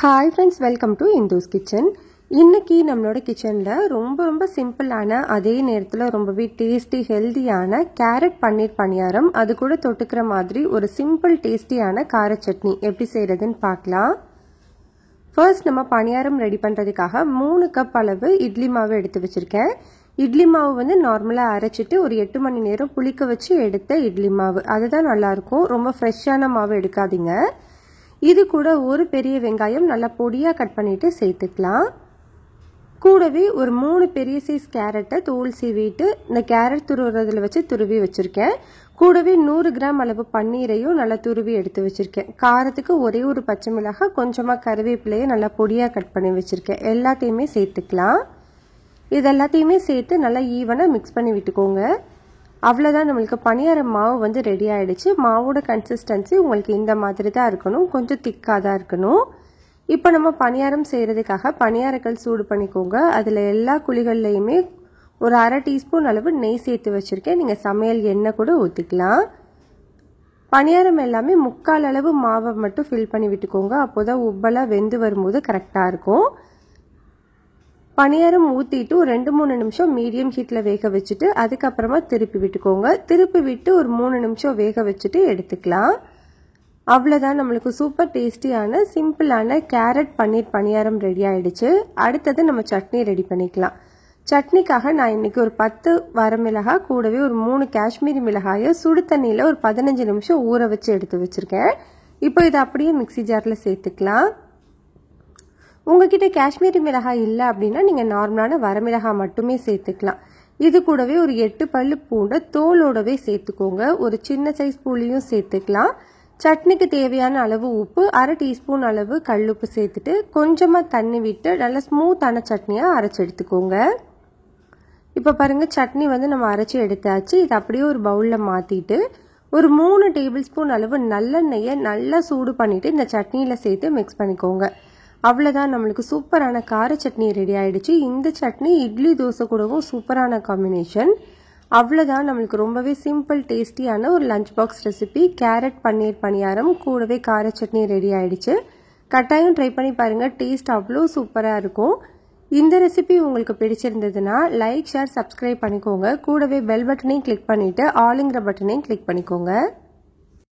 Hi friends, welcome to Indu's Kitchen. இன்னைக்கு நம்மளோட கிச்சன்ல ரொம்ப சிம்பிளான அதே நேரத்துல ரொம்பவே டேஸ்டி ஹெல்தியான கேரட் பன்னீர் பணியாரம் அது கூட தொட்டுக்கிற மாதிரி ஒரு சிம்பிள் டேஸ்டியான கார சட்னி எப்படி செய்யறதுன்னு பார்க்கலாம். ஃபர்ஸ்ட் நம்ம பணியாரம் ரெடி பண்றதுக்காக 3 கப் அளவு இட்லி மாவு எடுத்து வச்சிருக்கேன். இட்லி மாவு வந்து நார்மலா அரைச்சிட்டு ஒரு 8 மணி நேரம் புளிக்க வச்சு எடுத்த இட்லி மாவு. அதுதான் நல்லா இருக்கும். ரொம்ப ஃப்ரெஷ்ஷான மாவு எடுக்காதீங்க. இது கூட ஒரு பெரிய வெங்காயம் நல்லா பொடியா கட் பண்ணிட்டு சேர்த்துக்கலாம். கூடவே ஒரு 3 பெரிய சைஸ் கேரட்டை தோல் சீவிட்டு இந்த கேரட் துருவுறதுல வச்சு துருவி வச்சிருக்கேன். கூடவே 100 கிராம் அளவு பன்னீரையும் நல்லா துருவி எடுத்து வச்சிருக்கேன். காரத்துக்கு ஒரே ஒரு பச்சை மிளகாய், கொஞ்சமா கருவேப்பிலையை நல்லா பொடியா கட் பண்ணி வச்சிருக்கேன். எல்லாத்தையுமே சேர்த்துக்கலாம். இது எல்லாத்தையுமே சேர்த்து நல்லா ஈவனா மிக்ஸ் பண்ணி விட்டுக்கோங்க. அவ்வளோதான், நம்மளுக்கு பணியார மாவு வந்து ரெடி ஆயிடுச்சு. மாவோட கன்சிஸ்டன்சி உங்களுக்கு இந்த மாதிரி தான் இருக்கணும், கொஞ்சம் திக்காக தான் இருக்கணும். இப்போ நம்ம பணியாரம் செய்கிறதுக்காக பணியாரக்கல் சூடு பண்ணிக்கோங்க. அதில் எல்லா குழிகள்லையுமே ஒரு அரை டீஸ்பூன் அளவு நெய் சேர்த்து வச்சுருக்கேன். நீங்கள் சமையல் எண்ணெய் கூட ஊற்றிக்கலாம். பணியாரம் எல்லாமே 3/4 அளவு மாவை மட்டும் ஃபில் பண்ணி விட்டுக்கோங்க. அப்போ தான் உப்பெல்லாம் வெந்து வரும்போது கரெக்டாக இருக்கும். பணியாரம் ஊற்றிட்டு ஒரு 2-3 நிமிஷம் மீடியம் ஹீட்டில் வேக வச்சுட்டு அதுக்கப்புறமா திருப்பி விட்டுக்கோங்க. திருப்பி விட்டு ஒரு 3 நிமிஷம் வேக வச்சுட்டு எடுத்துக்கலாம். அவ்வளோதான், நம்மளுக்கு சூப்பர் டேஸ்டியான சிம்பிளான கேரட் பன்னீர் பணியாரம் ரெடி ஆயிடுச்சு. அடுத்தது நம்ம சட்னி ரெடி பண்ணிக்கலாம். சட்னிக்காக நான் இன்னைக்கு ஒரு 10 வரமிளகாய் கூடவே ஒரு 3 காஷ்மீரி மிளகாயை சுடு தண்ணியில் ஒரு 15 நிமிஷம் ஊற வச்சு எடுத்து வச்சிருக்கேன். இப்போ இதை அப்படியே மிக்சி ஜாரில் சேர்த்துக்கலாம். உங்ககிட்ட காஷ்மீரி மிளகாய் இல்லை அப்படின்னா நீங்கள் நார்மலான வரமிளகாய் மட்டுமே சேர்த்துக்கலாம். இது கூடவே ஒரு 8 பல்லு பூண்டை தோலோடவே சேர்த்துக்கோங்க. ஒரு சின்ன சைஸ் புளியும் சேர்த்துக்கலாம். சட்னிக்கு தேவையான அளவு உப்பு, அரை டீஸ்பூன் அளவு கல்லுப்பு சேர்த்துட்டு கொஞ்சமாக தண்ணி விட்டு நல்லா ஸ்மூத்தான சட்னியாக அரைச்சி எடுத்துக்கோங்க. இப்போ பாருங்கள், சட்னி வந்து நம்ம அரைச்சி எடுத்தாச்சு. இது அப்படியே ஒரு பவுலில் மாற்றிட்டு ஒரு 3 டேபிள் ஸ்பூன் அளவு நல்லெண்ணெயை நல்லா சூடு பண்ணிவிட்டு இந்த சட்னியில் சேர்த்து மிக்ஸ் பண்ணிக்கோங்க. அவ்வளோதான், நம்மளுக்கு சூப்பரான கார சட்னி ரெடி ஆயிடுச்சு. இந்த சட்னி இட்லி தோசை கூடவும் சூப்பரான காம்பினேஷன். அவ்வளோதான், நம்மளுக்கு ரொம்பவே சிம்பிள் டேஸ்டியான ஒரு லஞ்ச் பாக்ஸ் ரெசிபி கேரட் பன்னீர் பணியாரம் கூடவே கார சட்னி ரெடி ஆயிடுச்சு. கட்டாயம் ட்ரை பண்ணி பாருங்கள், டேஸ்ட் அவ்வளோ சூப்பராக இருக்கும். இந்த ரெசிபி உங்களுக்கு பிடிச்சிருந்ததுன்னா லைக், ஷேர், சப்ஸ்கிரைப் பண்ணிக்கோங்க. கூடவே பெல் பட்டனையும் கிளிக் பண்ணிவிட்டு ஆளுங்கிற பட்டனையும் கிளிக் பண்ணிக்கோங்க.